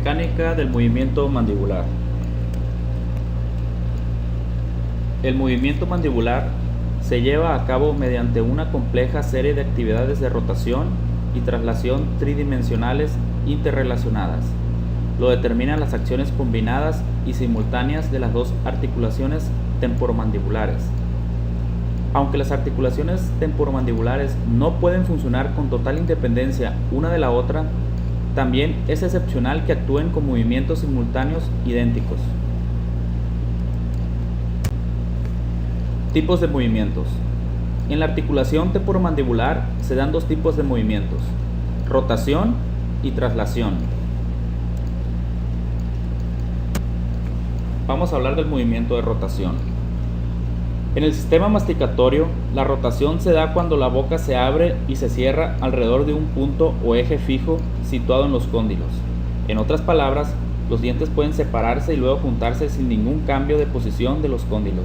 Mecánica del movimiento mandibular. El movimiento mandibular se lleva a cabo mediante una compleja serie de actividades de rotación y traslación tridimensionales interrelacionadas. Lo determinan las acciones combinadas y simultáneas de las dos articulaciones temporomandibulares. Aunque las articulaciones temporomandibulares no pueden funcionar con total independencia una de la otra, también es excepcional que actúen con movimientos simultáneos idénticos. Tipos de movimientos. En la articulación temporomandibular se dan dos tipos de movimientos: rotación y traslación. Vamos a hablar del movimiento de rotación. En el sistema masticatorio, la rotación se da cuando la boca se abre y se cierra alrededor de un punto o eje fijo situado en los cóndilos. En otras palabras, los dientes pueden separarse y luego juntarse sin ningún cambio de posición de los cóndilos.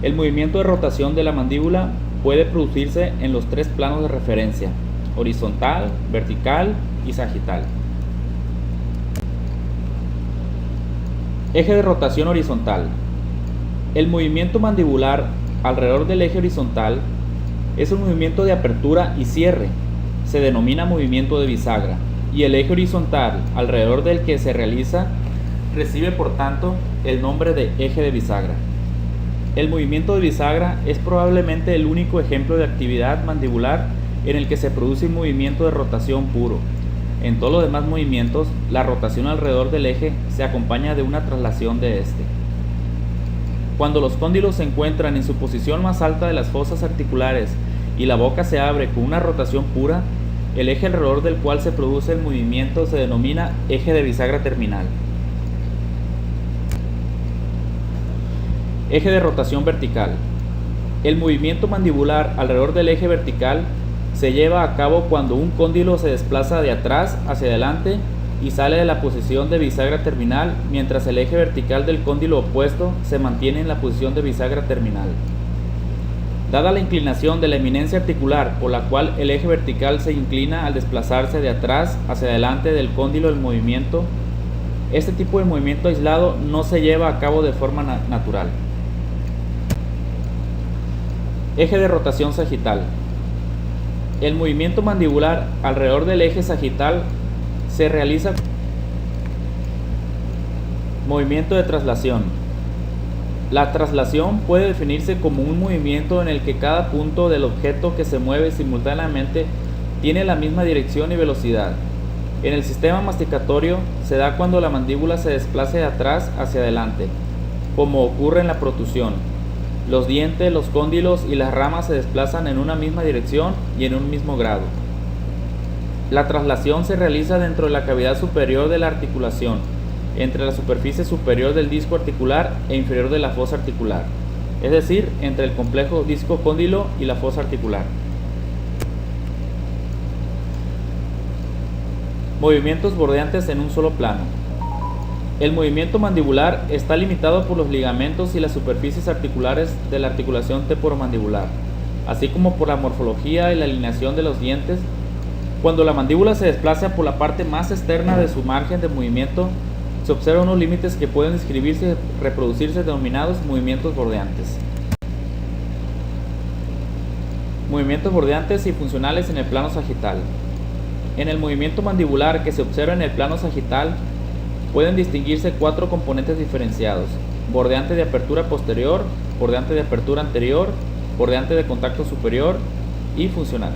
El movimiento de rotación de la mandíbula puede producirse en los tres planos de referencia: horizontal, vertical y sagital. Eje de rotación horizontal. El movimiento mandibular alrededor del eje horizontal es un movimiento de apertura y cierre. Se denomina movimiento de bisagra, y el eje horizontal alrededor del que se realiza recibe por tanto el nombre de eje de bisagra. El movimiento de bisagra es probablemente el único ejemplo de actividad mandibular en el que se produce un movimiento de rotación puro. En todos los demás movimientos, la rotación alrededor del eje se acompaña de una traslación de este. Cuando los cóndilos se encuentran en su posición más alta de las fosas articulares y la boca se abre con una rotación pura, el eje alrededor del cual se produce el movimiento se denomina eje de bisagra terminal. Eje de rotación vertical. El movimiento mandibular alrededor del eje vertical se lleva a cabo cuando un cóndilo se desplaza de atrás hacia adelante y sale de la posición de bisagra terminal, mientras el eje vertical del cóndilo opuesto se mantiene en la posición de bisagra terminal. Dada la inclinación de la eminencia articular por la cual el eje vertical se inclina al desplazarse de atrás hacia adelante del cóndilo del movimiento, este tipo de movimiento aislado no se lleva a cabo de forma natural. Eje de rotación sagital. El movimiento mandibular alrededor del eje sagital se realiza movimiento de traslación. La traslación puede definirse como un movimiento en el que cada punto del objeto que se mueve simultáneamente tiene la misma dirección y velocidad. En el sistema masticatorio se da cuando la mandíbula se desplaza de atrás hacia adelante, como ocurre en la protusión. Los dientes, los cóndilos y las ramas se desplazan en una misma dirección y en un mismo grado. La traslación se realiza dentro de la cavidad superior de la articulación, entre la superficie superior del disco articular e inferior de la fosa articular, es decir, entre el complejo disco cóndilo y la fosa articular. Movimientos bordeantes en un solo plano. El movimiento mandibular está limitado por los ligamentos y las superficies articulares de la articulación temporomandibular, así como por la morfología y la alineación de los dientes. Cuando la mandíbula se desplaza por la parte más externa de su margen de movimiento, se observan unos límites que pueden describirse y reproducirse denominados movimientos bordeantes. Movimientos bordeantes y funcionales en el plano sagital. En el movimiento mandibular que se observa en el plano sagital pueden distinguirse cuatro componentes diferenciados: bordeante de apertura posterior, bordeante de apertura anterior, bordeante de contacto superior y funcional.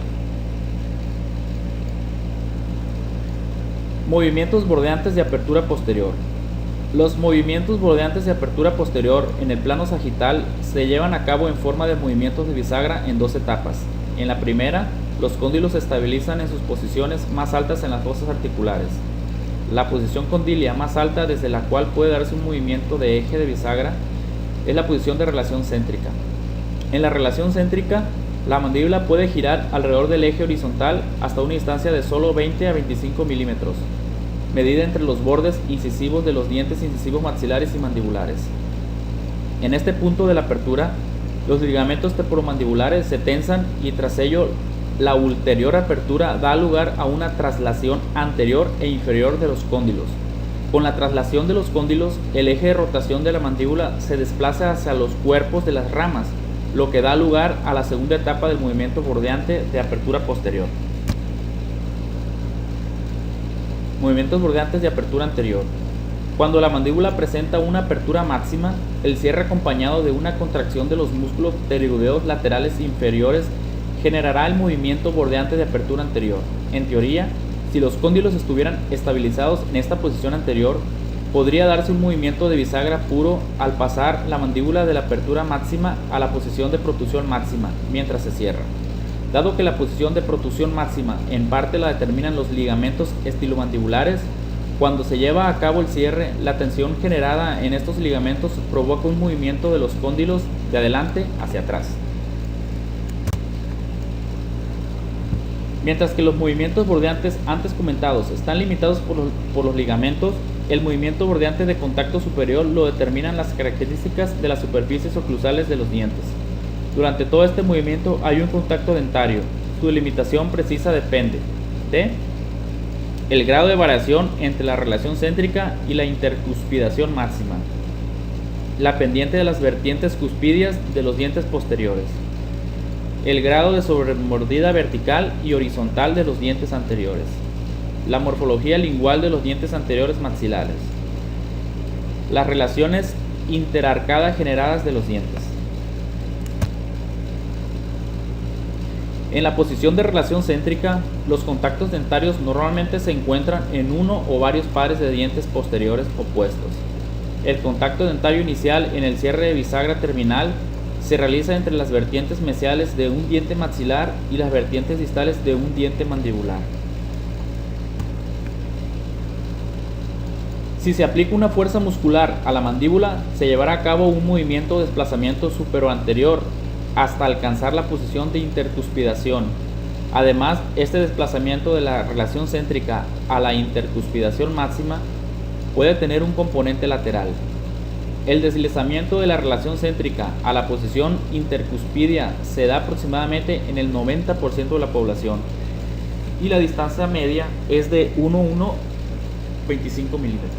Movimientos bordeantes de apertura posterior. Los movimientos bordeantes de apertura posterior en el plano sagital se llevan a cabo en forma de movimientos de bisagra en dos etapas. En la primera, los cóndilos se estabilizan en sus posiciones más altas en las fosas articulares. La posición condilia más alta desde la cual puede darse un movimiento de eje de bisagra es la posición de relación céntrica. En la relación céntrica, la mandíbula puede girar alrededor del eje horizontal hasta una distancia de solo 20 a 25 milímetros, medida entre los bordes incisivos de los dientes incisivos maxilares y mandibulares. En este punto de la apertura, los ligamentos temporomandibulares se tensan y tras ello La ulterior apertura da lugar a una traslación anterior e inferior de los cóndilos. Con la traslación de los cóndilos, el eje de rotación de la mandíbula se desplaza hacia los cuerpos de las ramas, lo que da lugar a la segunda etapa del movimiento bordeante de apertura posterior. Movimientos bordeantes de apertura anterior. Cuando la mandíbula presenta una apertura máxima, el cierre acompañado de una contracción de los músculos pterigoideos laterales inferiores generará el movimiento bordeante de apertura anterior. En teoría, si los cóndilos estuvieran estabilizados en esta posición anterior, podría darse un movimiento de bisagra puro al pasar la mandíbula de la apertura máxima a la posición de protusión máxima mientras se cierra. Dado que la posición de protusión máxima en parte la determinan los ligamentos estilomandibulares, cuando se lleva a cabo el cierre, la tensión generada en estos ligamentos provoca un movimiento de los cóndilos de adelante hacia atrás. Mientras que los movimientos bordeantes antes comentados están limitados por los ligamentos, el movimiento bordeante de contacto superior lo determinan las características de las superficies oclusales de los dientes. Durante todo este movimiento hay un contacto dentario. Su delimitación precisa depende de el grado de variación entre la relación céntrica y la intercuspidación máxima, la pendiente de las vertientes cuspidias de los dientes posteriores, el grado de sobremordida vertical y horizontal de los dientes anteriores, la morfología lingual de los dientes anteriores maxilares, las relaciones interarcadas generadas de los dientes. En la posición de relación céntrica, los contactos dentarios normalmente se encuentran en uno o varios pares de dientes posteriores opuestos. El contacto dentario inicial en el cierre de bisagra terminal se realiza entre las vertientes mesiales de un diente maxilar y las vertientes distales de un diente mandibular. Si se aplica una fuerza muscular a la mandíbula, se llevará a cabo un movimiento de desplazamiento superoanterior hasta alcanzar la posición de intercuspidación. Además, este desplazamiento de la relación céntrica a la intercuspidación máxima puede tener un componente lateral. El deslizamiento de la relación céntrica a la posición intercuspidia se da aproximadamente en el 90% de la población y la distancia media es de 1,25 milímetros.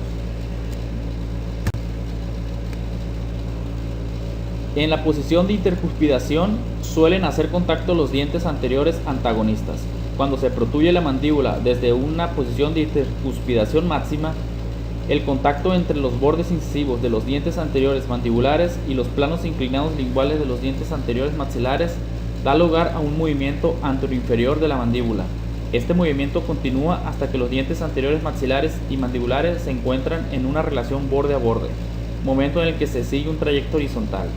En la posición de intercuspidación suelen hacer contacto los dientes anteriores antagonistas. Cuando se protruye la mandíbula desde una posición de intercuspidación máxima, el contacto entre los bordes incisivos de los dientes anteriores mandibulares y los planos inclinados linguales de los dientes anteriores maxilares da lugar a un movimiento anteroinferior de la mandíbula. Este movimiento continúa hasta que los dientes anteriores maxilares y mandibulares se encuentran en una relación borde a borde, momento en el que se sigue un trayecto horizontal.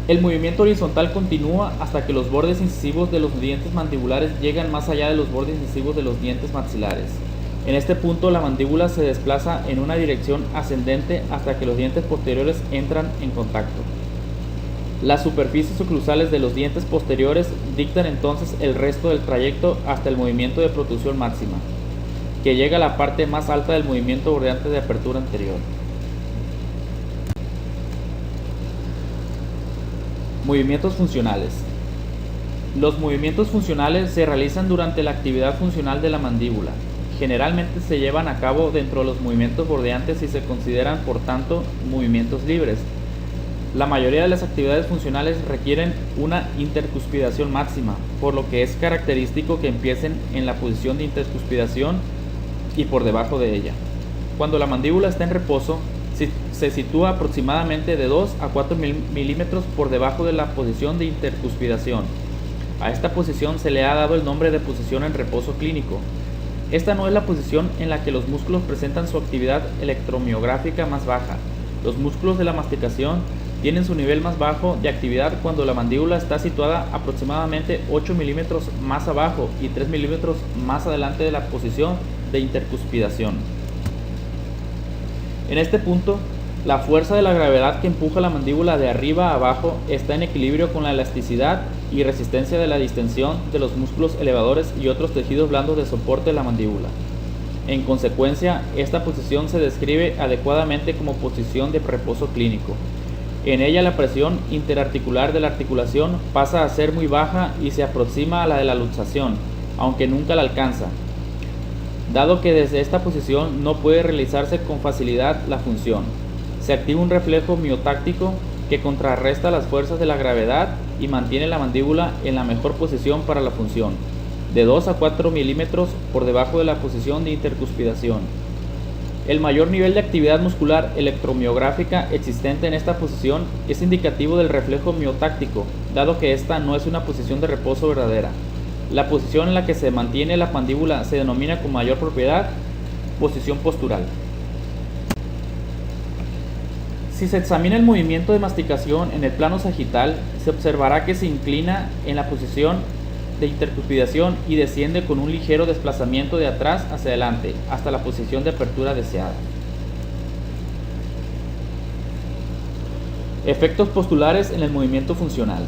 El movimiento horizontal continúa hasta que los bordes incisivos de los dientes mandibulares llegan más allá de los bordes incisivos de los dientes maxilares. En este punto la mandíbula se desplaza en una dirección ascendente hasta que los dientes posteriores entran en contacto. Las superficies oclusales de los dientes posteriores dictan entonces el resto del trayecto hasta el movimiento de protrusión máxima, que llega a la parte más alta del movimiento bordeante de apertura anterior. Movimientos funcionales. Los movimientos funcionales se realizan durante la actividad funcional de la mandíbula. Generalmente se llevan a cabo dentro de los movimientos bordeantes y se consideran, por tanto, movimientos libres. La mayoría de las actividades funcionales requieren una intercuspidación máxima, por lo que es característico que empiecen en la posición de intercuspidación y por debajo de ella. Cuando la mandíbula está en reposo, se sitúa aproximadamente de 2 a 4 milímetros por debajo de la posición de intercuspidación. A esta posición se le ha dado el nombre de posición en reposo clínico. Esta no es la posición en la que los músculos presentan su actividad electromiográfica más baja. Los músculos de la masticación tienen su nivel más bajo de actividad cuando la mandíbula está situada aproximadamente 8 milímetros más abajo y 3 milímetros más adelante de la posición de intercuspidación. En este punto, la fuerza de la gravedad que empuja la mandíbula de arriba a abajo está en equilibrio con la elasticidad y resistencia de la distensión de los músculos elevadores y otros tejidos blandos de soporte de la mandíbula. En consecuencia, esta posición se describe adecuadamente como posición de reposo clínico. En ella la presión interarticular de la articulación pasa a ser muy baja y se aproxima a la de la luxación, aunque nunca la alcanza, dado que desde esta posición no puede realizarse con facilidad la función. Se activa un reflejo miotáctico que contrarresta las fuerzas de la gravedad y mantiene la mandíbula en la mejor posición para la función, de 2 a 4 milímetros por debajo de la posición de intercuspidación. El mayor nivel de actividad muscular electromiográfica existente en esta posición es indicativo del reflejo miotáctico, dado que esta no es una posición de reposo verdadera. La posición en la que se mantiene la mandíbula se denomina con mayor propiedad posición postural. Si se examina el movimiento de masticación en el plano sagital, se observará que se inclina en la posición de intercuspidación y desciende con un ligero desplazamiento de atrás hacia adelante hasta la posición de apertura deseada. Efectos postulares en el movimiento funcional.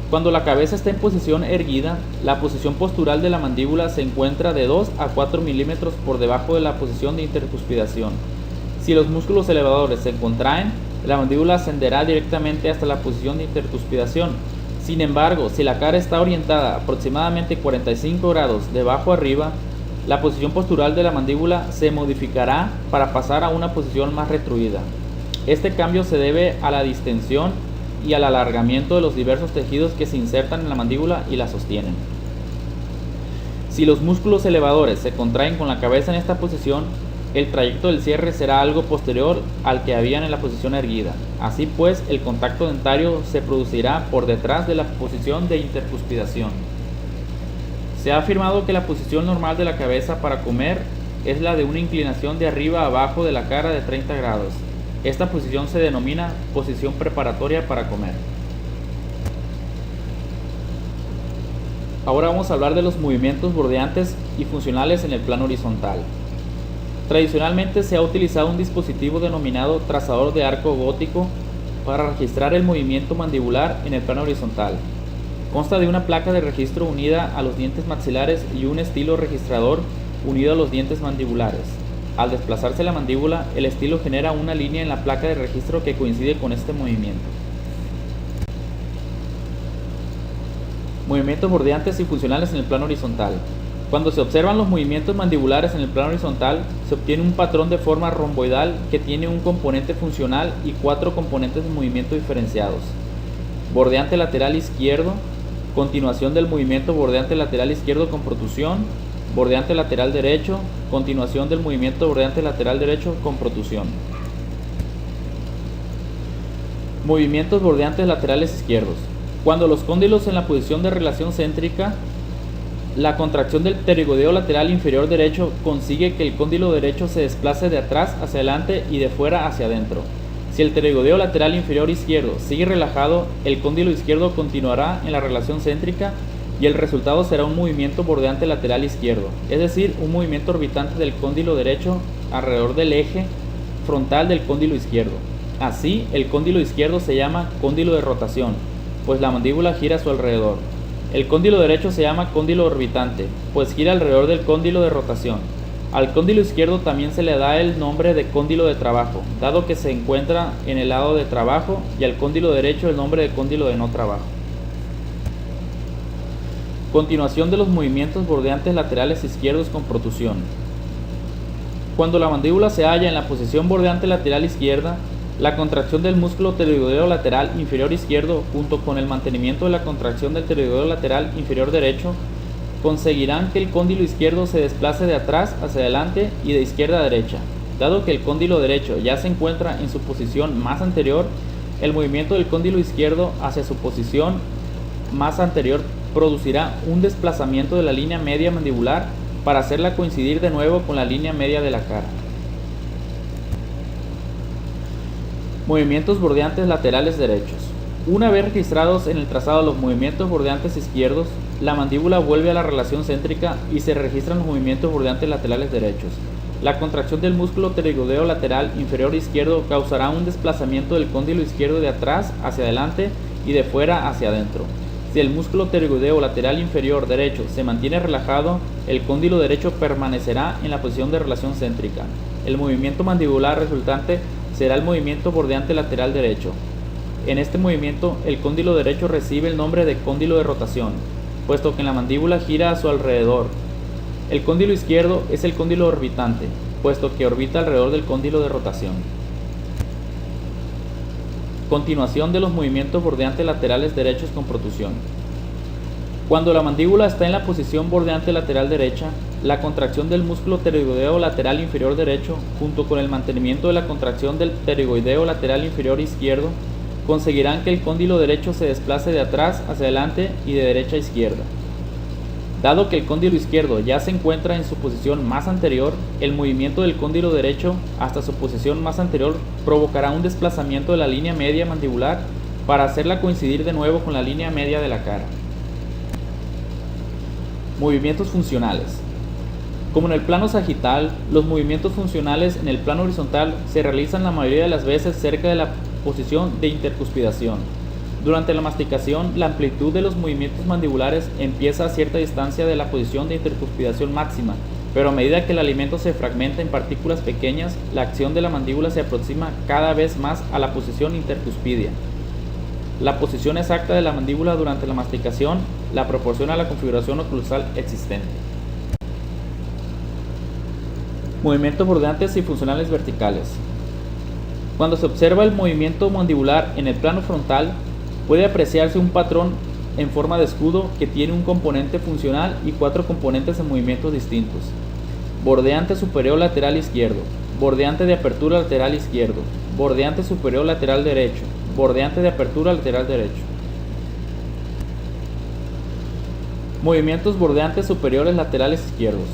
Cuando la cabeza está en posición erguida, la posición postural de la mandíbula se encuentra de 2 a 4 milímetros por debajo de la posición de intercuspidación. Si los músculos elevadores se contraen, la mandíbula ascenderá directamente hasta la posición de intercuspidación. Sin embargo, si la cara está orientada aproximadamente 45 grados de abajo arriba, la posición postural de la mandíbula se modificará para pasar a una posición más retruida. Este cambio se debe a la distensión y al alargamiento de los diversos tejidos que se insertan en la mandíbula y la sostienen. Si los músculos elevadores se contraen con la cabeza en esta posición, el trayecto del cierre será algo posterior al que habían en la posición erguida. Así pues, el contacto dentario se producirá por detrás de la posición de intercuspidación. Se ha afirmado que la posición normal de la cabeza para comer es la de una inclinación de arriba a abajo de la cara de 30 grados. Esta posición se denomina posición preparatoria para comer. Ahora vamos a hablar de los movimientos bordeantes y funcionales en el plano horizontal. Tradicionalmente se ha utilizado un dispositivo denominado trazador de arco gótico para registrar el movimiento mandibular en el plano horizontal. Consta de una placa de registro unida a los dientes maxilares y un estilo registrador unido a los dientes mandibulares. Al desplazarse la mandíbula, el estilo genera una línea en la placa de registro que coincide con este movimiento. Movimientos bordeantes y funcionales en el plano horizontal. Cuando se observan los movimientos mandibulares en el plano horizontal, se obtiene un patrón de forma romboidal que tiene un componente funcional y 4 componentes de movimiento diferenciados. Bordeante lateral izquierdo, continuación del movimiento bordeante lateral izquierdo con protusión, bordeante lateral derecho, continuación del movimiento bordeante lateral derecho con protusión. Movimientos bordeantes laterales izquierdos. Cuando los cóndilos en la posición de relación céntrica, la contracción del pterigodeo lateral inferior derecho consigue que el cóndilo derecho se desplace de atrás hacia adelante y de fuera hacia adentro. Si el pterigodeo lateral inferior izquierdo sigue relajado, el cóndilo izquierdo continuará en la relación céntrica y el resultado será un movimiento bordeante lateral izquierdo, es decir, un movimiento orbitante del cóndilo derecho alrededor del eje frontal del cóndilo izquierdo. Así, el cóndilo izquierdo se llama cóndilo de rotación, pues la mandíbula gira a su alrededor. El cóndilo derecho se llama cóndilo orbitante, pues gira alrededor del cóndilo de rotación. Al cóndilo izquierdo también se le da el nombre de cóndilo de trabajo, dado que se encuentra en el lado de trabajo, y al cóndilo derecho el nombre de cóndilo de no trabajo. Continuación de los movimientos bordeantes laterales izquierdos con protusión. Cuando la mandíbula se halla en la posición bordeante lateral izquierda, la contracción del músculo pterigodeo lateral inferior izquierdo junto con el mantenimiento de la contracción del pterigodeo lateral inferior derecho conseguirán que el cóndilo izquierdo se desplace de atrás hacia adelante y de izquierda a derecha. Dado que el cóndilo derecho ya se encuentra en su posición más anterior, el movimiento del cóndilo izquierdo hacia su posición más anterior producirá un desplazamiento de la línea media mandibular para hacerla coincidir de nuevo con la línea media de la cara. Movimientos bordeantes laterales derechos. Una vez registrados en el trazado los movimientos bordeantes izquierdos, la mandíbula vuelve a la relación céntrica y se registran los movimientos bordeantes laterales derechos. La contracción del músculo pterigodeo lateral inferior izquierdo causará un desplazamiento del cóndilo izquierdo de atrás hacia adelante y de fuera hacia adentro. Si el músculo pterigodeo lateral inferior derecho se mantiene relajado, el cóndilo derecho permanecerá en la posición de relación céntrica. El movimiento mandibular resultante será el movimiento bordeante lateral derecho. En este movimiento, el cóndilo derecho recibe el nombre de cóndilo de rotación, puesto que la mandíbula gira a su alrededor. El cóndilo izquierdo es el cóndilo orbitante, puesto que orbita alrededor del cóndilo de rotación. Continuación de los movimientos bordeantes laterales derechos con protusión. Cuando la mandíbula está en la posición bordeante lateral derecha, la contracción del músculo pterigoideo lateral inferior derecho, junto con el mantenimiento de la contracción del pterigoideo lateral inferior izquierdo, conseguirán que el cóndilo derecho se desplace de atrás hacia adelante y de derecha a izquierda. Dado que el cóndilo izquierdo ya se encuentra en su posición más anterior, el movimiento del cóndilo derecho hasta su posición más anterior provocará un desplazamiento de la línea media mandibular para hacerla coincidir de nuevo con la línea media de la cara. Movimientos funcionales. Como en el plano sagital, los movimientos funcionales en el plano horizontal se realizan la mayoría de las veces cerca de la posición de intercuspidación. Durante la masticación, la amplitud de los movimientos mandibulares empieza a cierta distancia de la posición de intercuspidación máxima, pero a medida que el alimento se fragmenta en partículas pequeñas, la acción de la mandíbula se aproxima cada vez más a la posición intercuspidia. La posición exacta de la mandíbula durante la masticación la proporciona la configuración oclusal existente. Movimientos bordeantes y funcionales verticales. Cuando se observa el movimiento mandibular en el plano frontal, puede apreciarse un patrón en forma de escudo que tiene un componente funcional y 4 componentes en movimientos distintos. Bordeante superior lateral izquierdo, bordeante de apertura lateral izquierdo, bordeante superior lateral derecho, bordeante de apertura lateral derecho. Movimientos bordeantes superiores laterales izquierdos.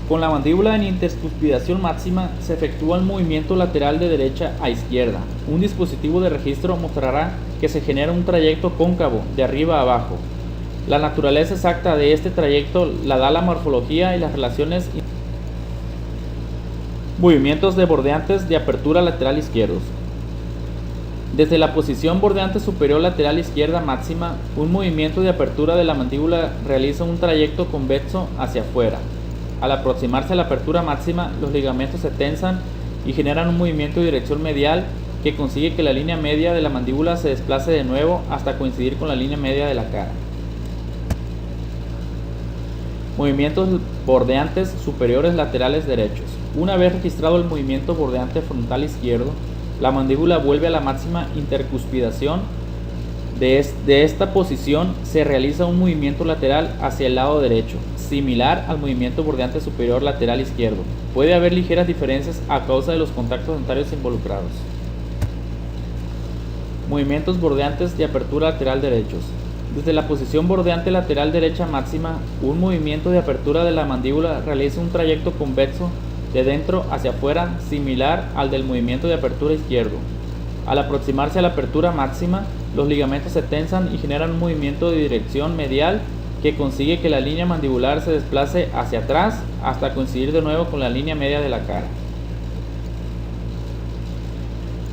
Con la mandíbula en intercuspidación máxima se efectúa el movimiento lateral de derecha a izquierda. Un dispositivo de registro mostrará que se genera un trayecto cóncavo de arriba a abajo. La naturaleza exacta de este trayecto la da la morfología y las relaciones. Movimientos de bordeantes de apertura lateral izquierdos. Desde la posición bordeante superior lateral izquierda máxima, un movimiento de apertura de la mandíbula realiza un trayecto convexo hacia afuera. Al aproximarse a la apertura máxima, los ligamentos se tensan y generan un movimiento de dirección medial que consigue que la línea media de la mandíbula se desplace de nuevo hasta coincidir con la línea media de la cara. Movimientos bordeantes superiores laterales derechos. Una vez registrado el movimiento bordeante frontal izquierdo, la mandíbula vuelve a la máxima intercuspidación. De esta posición se realiza un movimiento lateral hacia el lado derecho, similar al movimiento bordeante superior lateral izquierdo. Puede haber ligeras diferencias a causa de los contactos dentarios involucrados. Movimientos bordeantes de apertura lateral derechos. Desde la posición bordeante lateral derecha máxima, un movimiento de apertura de la mandíbula realiza un trayecto convexo de dentro hacia afuera similar al del movimiento de apertura izquierdo. Al aproximarse a la apertura máxima, los ligamentos se tensan y generan un movimiento de dirección medial que consigue que la línea mandibular se desplace hacia atrás hasta coincidir de nuevo con la línea media de la cara.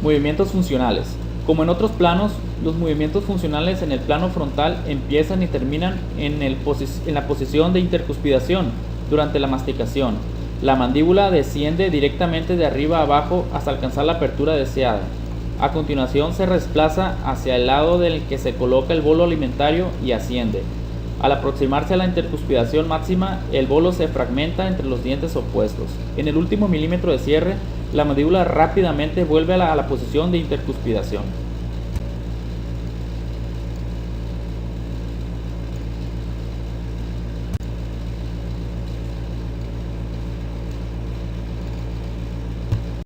Movimientos funcionales. Como en otros planos, los movimientos funcionales en el plano frontal empiezan y terminan en la posición de intercuspidación durante la masticación. La mandíbula desciende directamente de arriba a abajo hasta alcanzar la apertura deseada. A continuación se desplaza hacia el lado del que se coloca el bolo alimentario y asciende. Al aproximarse a la intercuspidación máxima, el bolo se fragmenta entre los dientes opuestos. En el último milímetro de cierre, la mandíbula rápidamente vuelve a la posición de intercuspidación.